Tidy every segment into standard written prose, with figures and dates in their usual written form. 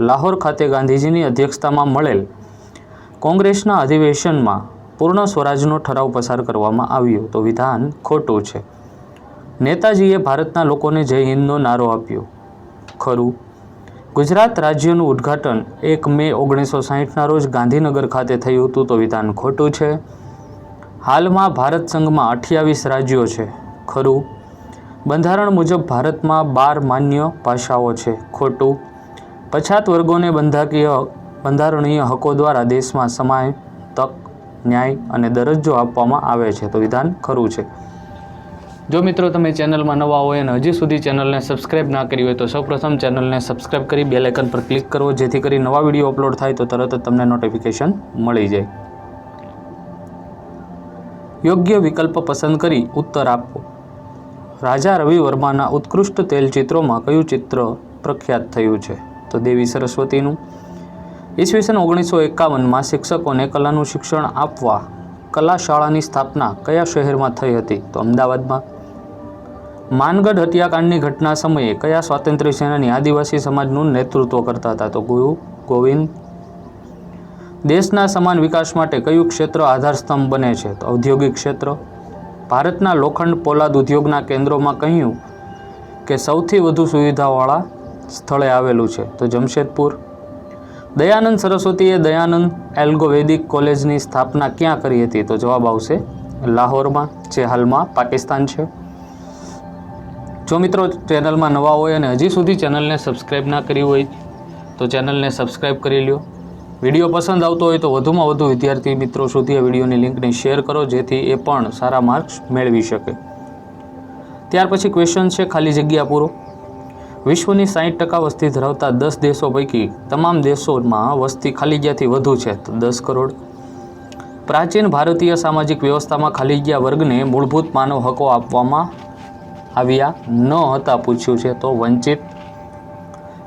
લાહોર ખાતે ગાંધીજીની અધ્યક્ષતામાં મળેલ કોંગ્રેસના અધિવેશનમાં પૂર્ણ સ્વરાજનો ઠરાવ પસાર કરવામાં આવ્યો? તો વિધાન ખોટું છે. નેતાજીએ ભારતના લોકોને જય હિન્દનો નારો આપ્યો? ખરું. ગુજરાત રાજ્યનું ઉદ્ઘાટન 1 મે 1960ના રોજ ગાંધીનગર ખાતે થયું હતું? તો વિધાન ખોટું છે. હાલમાં ભારત સંઘમાં 28 રાજ્યો છે? ખરું. બંધારણ મુજબ ભારતમાં 12 માન્ય ભાષાઓ છે? ખોટું. પછાત વર્ગોને બંધારણીય હકો દ્વારા દેશમાં સમાન તક, ન્યાય અને દરજ્જો આપવામાં આવે છે? તો વિધાન ખરું છે. જો મિત્રો તમે ચેનલમાં નવા હોય અને હજી સુધી ચેનલને સબસ્ક્રાઇબ ના કરી હોય તો સૌપ્રથમ ચેનલને સબસ્ક્રાઇબ કરી બેલ આઇકન પર ક્લિક કરો, જેથી કરી નવા વિડીયો અપલોડ થાય તો તરત જ તમને નોટિફિકેશન મળી જાય. યોગ્ય વિકલ્પ પસંદ કરી ઉત્તર આપો. રાજા રવિ વર્માના ઉત્કૃષ્ટ તૈલચિત્રોમાં કયું ચિત્ર પ્રખ્યાત થયું છે? તો દેવી સરસ્વતીનું. ઈસવીસન 1951માં શિક્ષકોને કલાનું શિક્ષણ આપવા કલા શાળાની સ્થાપના કયા શહેરમાં થઈ હતી? તો અમદાવાદમાં. માનગઢ હત્યાકાંડની ઘટના સમયે કયા સ્વાતંત્ર્ય સેનાની આદિવાસી સમાજનું નેતૃત્વ કરતા હતા? તો ગુરુ ગોવિંદ. દેશના સમાન વિકાસ માટે કયું ક્ષેત્ર આધારસ્તંભ બને છે? તો ઔદ્યોગિક ક્ષેત્ર. ભારતના લોખંડ પોલાદ ઉદ્યોગના કેન્દ્રોમાં કહ્યું કે સૌથી વધુ સુવિધાવાળા સ્થળે આવેલું છે? તો જમશેદપુર. દયાનંદ સરસ્વતીએ દયાનંદ એલ્ગોવેદિક કોલેજની સ્થાપના ક્યાં કરી હતી? તો જવાબ આવશે લાહોરમાં, જે હાલમાં પાકિસ્તાન છે. જો મિત્રો ચેનલમાં નવા હોય અને હજી સુધી ચેનલને સબસ્ક્રાઇબ ના કરી હોય તો ચેનલને સબસ્ક્રાઇબ કરી લ્યો. વિડીયો પસંદ આવતો હોય તો વધુમાં વધુ વિદ્યાર્થી મિત્રો સુધી આ વિડીયોની લિંકને શેર કરો, જેથી એ પણ સારા માર્ક્સ મેળવી શકે. ત્યાર પછી ક્વેશ્ચન છે ખાલી જગ્યા પૂરો. વિશ્વની 60% વસ્તી ધરાવતા 10 દેશો પૈકી તમામ દેશોમાં વસ્તી ખાલી જગ્યાથી વધુ છે? તો 10 કરોડ. પ્રાચીન ભારતીય સામાજિક વ્યવસ્થામાં ખાલી જગ્યા વર્ગને મૂળભૂત માનવ હકો આપવામાં આવ્યા ન હતા? પૂછ્યું છે. તો વંચિત.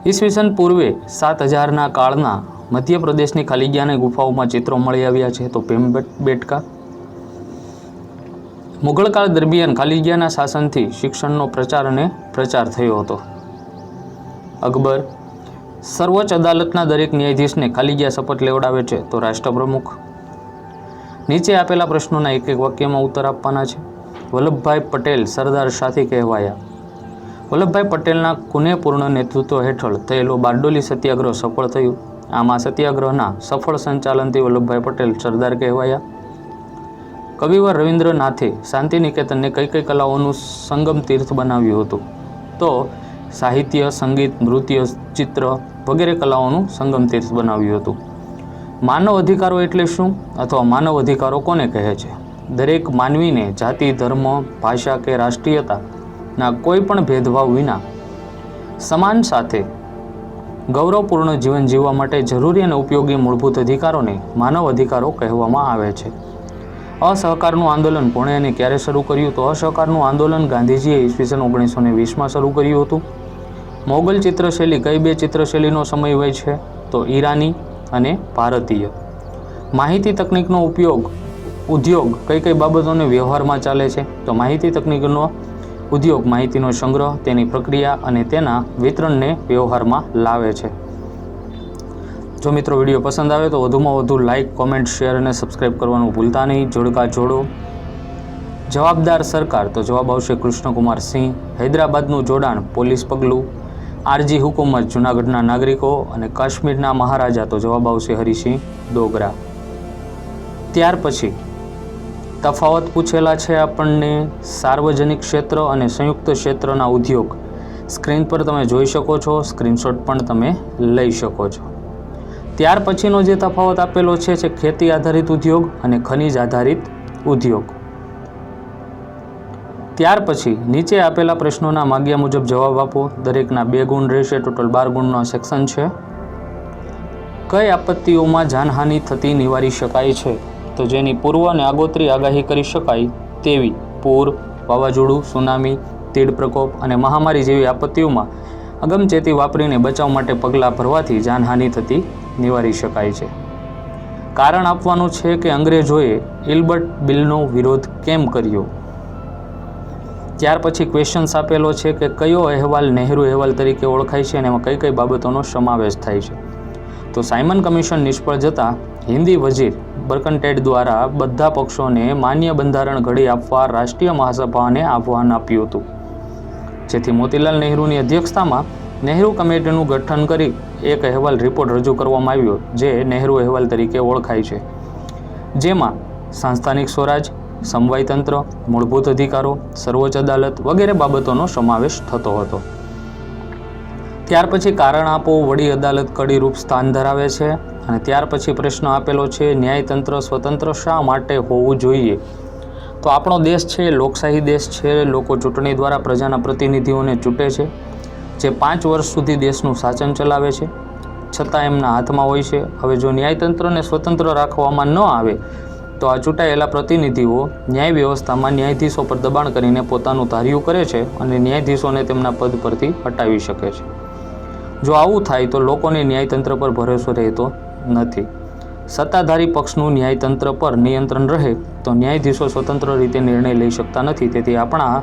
ઈસવીસન પૂર્વે 7000ના કાળના મધ્યપ્રદેશની ખાલી જગ્યાની ગુફાઓમાં ચિત્રો મળી આવ્યા છે? તો ભીમબેટકા. મુગળ કાળ દરમિયાન ખાલી જગ્યાના શાસનથી શિક્ષણનો પ્રચાર અને પ્રચાર થયો હતો? અકબર. સર્વોચ્ચ અદાલતના દરેક ન્યાયાધીશને ખાલી જગ્યા શપથ લેવડાવે છે? તો રાષ્ટ્રપ્રમુખ. નીચે આપેલા પ્રશ્નોના એક વાક્યમાં ઉત્તર આપવાના છે. વલ્લભભાઈ પટેલ સરદાર શાથી કહેવાયા? વલ્લભભાઈ પટેલના કુનેપૂર્ણ નેતૃત્વ હેઠળ થયેલો બારડોલી સત્યાગ્રહ સફળ થયું. આમાં સત્યાગ્રહના સફળ સંચાલનથી વલ્લભભાઈ પટેલ સરદાર કહેવાયા. કવિવર રવિન્દ્રનાથે શાંતિનિકેતનને કઈ કઈ કલાઓનું સંગમ તીર્થ બનાવ્યું હતું? તો સાહિત્ય, સંગીત, નૃત્ય, ચિત્ર વગેરે કલાઓનું સંગમ તીર્થ બનાવ્યું હતું. માનવ અધિકારો એટલે શું, અથવા માનવ અધિકારો કોને કહે છે? દરેક માનવીને જાતિ, ધર્મ, ભાષા કે રાષ્ટ્રીયતાના કોઈ પણ ભેદભાવ વિના સમાન સાથે ગૌરવપૂર્ણ જીવન જીવવા માટે જરૂરી અને ઉપયોગી મૂળભૂત અધિકારોને માનવ અધિકારો કહેવામાં આવે છે. અસહકારનું આંદોલન કોણે અને ક્યારે શરૂ કર્યું? તો અસહકારનું આંદોલન ગાંધીજીએ ઈસવીસન 1920માં શરૂ કર્યું હતું. મોગલ ચિત્રશૈલી કઈ બે ચિત્રશૈલીનો સમય હોય છે? તો ઈરાની અને ભારતીય. માહિતી તકનિકનો ઉદ્યોગ કઈ કઈ બાબતોને વ્યવહારમાં ચાલે છે? તો માહિતી તકનિકનો ઉદ્યોગ માહિતીનો સંગ્રહ, તેની પ્રક્રિયા અને તેના વિતરણને વ્યવહારમાં લાવે છે. જો મિત્રો વિડીયો પસંદ આવે તો વધુમાં વધુ લાઇક, કોમેન્ટ, શેર અને સબસ્ક્રાઇબ કરવાનું ભૂલતા નહીં. જોડકા જોડો. જવાબદાર સરકાર? તો જવાબ આવશે કૃષ્ણકુમાર સિંહ. હૈદરાબાદનું જોડાણ પોલીસ પગલું. આરજી હુકુમત જૂનાગઢના નાગરિકો અને કાશ્મીરના મહારાજા? તો જવાબ આવશે હરિસિંહ ડોગરા. ત્યાર પછી તફાવત પૂછેલા છે આપણને સાર્વજનિક ક્ષેત્ર અને સંયુક્ત ક્ષેત્રના ઉદ્યોગ. સ્ક્રીન પર તમે જોઈ શકો છો, સ્ક્રીનશોટ પણ તમે લઈ શકો છો. ત્યાર પછીનો જે તફાવત આપેલો છે ખેતી આધારિત ઉદ્યોગ અને ખનિજ આધારિત ઉદ્યોગ. ત્યાર પછી નીચે આપેલા પ્રશ્નોના માગ્યા મુજબ જવાબ આપો. દરેકના 2 ગુણ રહેશે. ટોટલ 12 ગુણનો સેક્શન છે. કઈ આપત્તિઓમાં જાનહાનિ થતી નિવારી શકાય છે? તો જેની પૂર્વ અને આગોતરી આગાહી કરી શકાય તેવી પૂર, વાવાઝોડું, સુનામી, તીડ પ્રકોપ અને મહામારી જેવી આપત્તિઓમાં અગમચેતી વાપરીને બચાવ માટે પગલાં ભરવાથી જાનહાનિ થતી નિવારી શકાય છે. કારણ આપવાનું છે કે અંગ્રેજોએ ઇલ્બર્ટ બિલનો વિરોધ કેમ કર્યો? ત્યાર પછી ક્વેશ્ચન્સ આપેલો છે કે કયો અહેવાલ નહેરુ અહેવાલ તરીકે ઓળખાય છે અને એમાં કઈ કઈ બાબતોનો સમાવેશ થાય છે. તો સાયમન કમિશન નિષ્ફળ જતાં હિન્દી વજીર બર્કનટેડ દ્વારા બધા પક્ષોને માન્ય બંધારણ ઘડી આપવા રાષ્ટ્રીય મહાસભાને આહ્વાન આપ્યું હતું, જેથી મોતીલાલ નહેરુની અધ્યક્ષતામાં નહેરુ કમિટીનું ગઠન કરી એક અહેવાલ રિપોર્ટ રજૂ કરવામાં આવ્યો જે નહેરુ અહેવાલ તરીકે ઓળખાય છે, જેમાં સંસ્થાનિક સ્વરાજ, સમવાય તંત્ર, મૂળભૂત અધિકારો, સર્વોચ્ચ અદાલત વગેરે બાબતોનો સમાવેશ થતો હતો. ત્યાર પછી કારણ આપો વડી અદાલત કડીરૂપ સ્થાન ધરાવે છે. અને ત્યાર પછી પ્રશ્ન આપેલો છે ન્યાયતંત્ર સ્વતંત્ર શા માટે હોવું જોઈએ. તો આપણો દેશ છે લોકશાહી દેશ છે, લોકો ચૂંટણી દ્વારા પ્રજાના પ્રતિનિધિઓને ચૂંટે છે, જે 5 વર્ષ સુધી દેશનું શાસન ચલાવે છે, છતાં એમના હાથમાં હોય છે. હવે જો ન્યાયતંત્રને સ્વતંત્ર રાખવામાં ન આવે તો આ ચૂંટાયેલા પ્રતિનિધિઓ ન્યાય વ્યવસ્થામાં ન્યાયાધીશો પર દબાણ કરીને પોતાનું ધાર્યું કરે છે અને ન્યાયાધીશોને તેમના પદ પરથી હટાવી શકે છે. જો આવું થાય તો લોકોને ન્યાયતંત્ર પર ભરોસો રહેતો નથી. સત્તાધારી પક્ષનું ન્યાયતંત્ર પર નિયંત્રણ રહે તો ન્યાયાધીશો સ્વતંત્ર રીતે નિર્ણય લઈ શકતા નથી. તેથી આપણા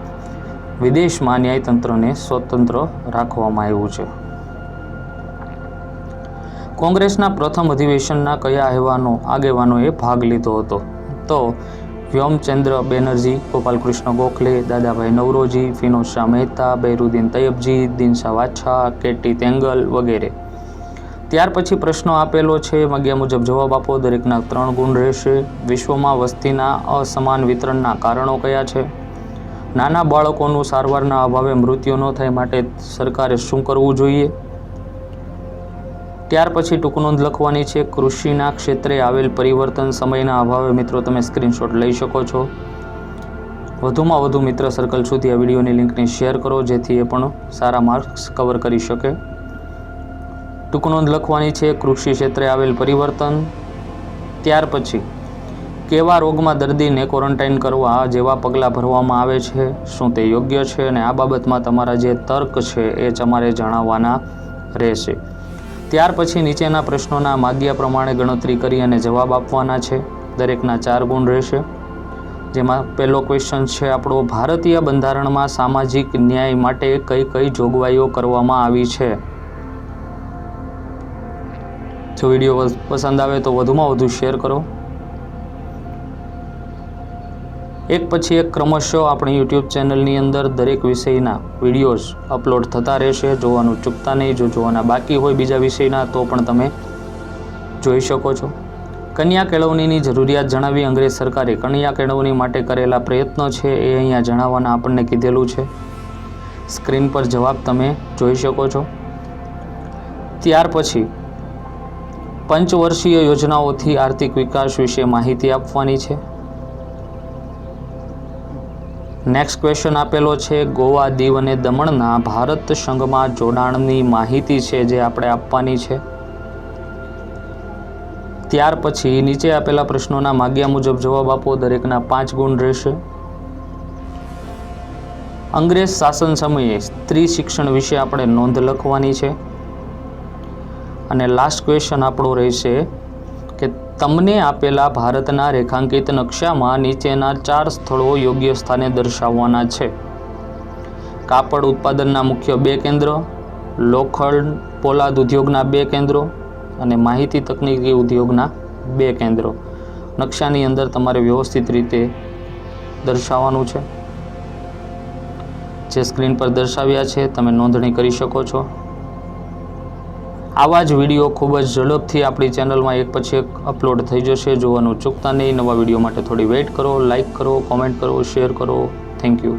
વિદેશમાં ન્યાયતંત્રને સ્વતંત્ર રાખવામાં આવ્યું છે. કોંગ્રેસના પ્રથમ અધિવેશનના કયા આગેવાનોએ ભાગ લીધો હતો. તો વ્યોમચંદ્ર બેનર્જી, ગોપાલકૃષ્ણ ગોખલે, દાદાભાઈ નવરોજી, ફિનોઝ શાહ મહેતા, બૈરુદ્દીન તૈયબજી, દિનશા વાછા, કેટી તેંગલ વગેરે. ત્યાર પછી પ્રશ્નો આપેલો છે, માગ્યા મુજબ જવાબ આપો. દરેકના 3 ગુણ રહેશે. વિશ્વમાં વસ્તીના અસમાન વિતરણના કારણો કયા છે? નાના બાળકોનું સારવારના અભાવે મૃત્યુ ન થાય માટે સરકારે શું કરવું જોઈએ? ત્યાર પછી ટૂંક નોંધ લખવાની છે. કૃષિના ક્ષેત્રે આવેલ પરિવર્તન સમયના અભાવે. મિત્રો તમે સ્ક્રીનશોટ લઈ શકો છો. વધુમાં વધુ મિત્ર સર્કલ સુધી આ વિડીયોની લિંકને શેર કરો જેથી એ પણ સારા માર્ક્સ કવર કરી શકે. ટૂંક નોંધ લખવાની છે. કૃષિ ક્ષેત્રે આવેલ પરિવર્તન. ત્યાર પછી કેવા રોગમાં દર્દીને ક્વોરન્ટાઇન કરવા જેવા પગલાં ભરવામાં આવે છે, શું તે યોગ્ય છે? અને આ બાબતમાં તમારા જે તર્ક છે એ તમારે જણાવવાના રહેશે. ત્યાર પછી નીચેના પ્રશ્નોના માગ્યા પ્રમાણે ગણતરી કરી અને જવાબ આપવાના છે. દરેકના 4 ગુણ રહેશે. જેમાં પહેલો ક્વેશ્ચન છે આપણો, ભારતીય બંધારણમાં સામાજિક ન્યાય માટે કઈ કઈ જોગવાઈઓ કરવામાં આવી છે? જો વિડીયો પસંદ આવે તો વધુમાં વધુ શેર કરો. એક પછી એક ક્રમશઃ આપણી યુટ્યુબ ચેનલની અંદર દરેક વિષયના વિડીયોઝ અપલોડ થતા રહેશે. જોવાનું ચૂકતા નહીં. જો જોવાના બાકી હોય બીજા વિષયના તો પણ તમે જોઈ શકો છો. કન્યા કેળવણીની જરૂરિયાત જણાવી. અંગ્રેજ સરકારે કન્યા કેળવણી માટે કરેલા પ્રયત્નો છે એ અહીંયા જણાવવાના આપણને કીધેલું છે. સ્ક્રીન પર જવાબ તમે જોઈ શકો છો. ત્યાર પછી પંચવર્ષીય યોજનાઓથી આર્થિક વિકાસ વિશે માહિતી આપવાની છે. નેક્સ્ટ ક્વેશ્ચન આપેલો છે, ગોવા, દીવ અને દમણના ભારત સંઘમાં જોડાણની માહિતી છે જે આપણે આપવાની છે. ત્યાર પછી નીચે આપેલા પ્રશ્નોના માગ્યા મુજબ જવાબ આપો. દરેકના 5 ગુણ રહેશે. અંગ્રેજ શાસન સમયે સ્ત્રી શિક્ષણ વિશે આપણે નોંધ લખવાની છે. અને લાસ્ટ ક્વેશ્ચન આપણો રહેશે કે તમને આપેલા ભારતના રેખાંકિત નકશામાં નીચેના 4 સ્થળો યોગ્ય સ્થાને દર્શાવવાના છે. કાપડ ઉત્પાદનના મુખ્ય 2 કેન્દ્ર, લોખંડ પોલાદ ઉદ્યોગના 2 કેન્દ્રો અને માહિતી તકનીકી ઉદ્યોગના 2 કેન્દ્રો નકશાની અંદર તમારે વ્યવસ્થિત રીતે દર્શાવવાનું છે. જે સ્ક્રીન પર દર્શાવ્યા છે તમે નોંધણી કરી શકો છો. આવા જ વિડીયો ખૂબ જ ઝડપથી આપણી ચેનલમાં એક પછી એક અપલોડ થઈ જશે. જોવાનું ચૂકતા નહીં. નવા વિડીયો માટે થોડી વેઇટ કરો. લાઇક કરો, કોમેન્ટ કરો, શેર કરો. Thank you.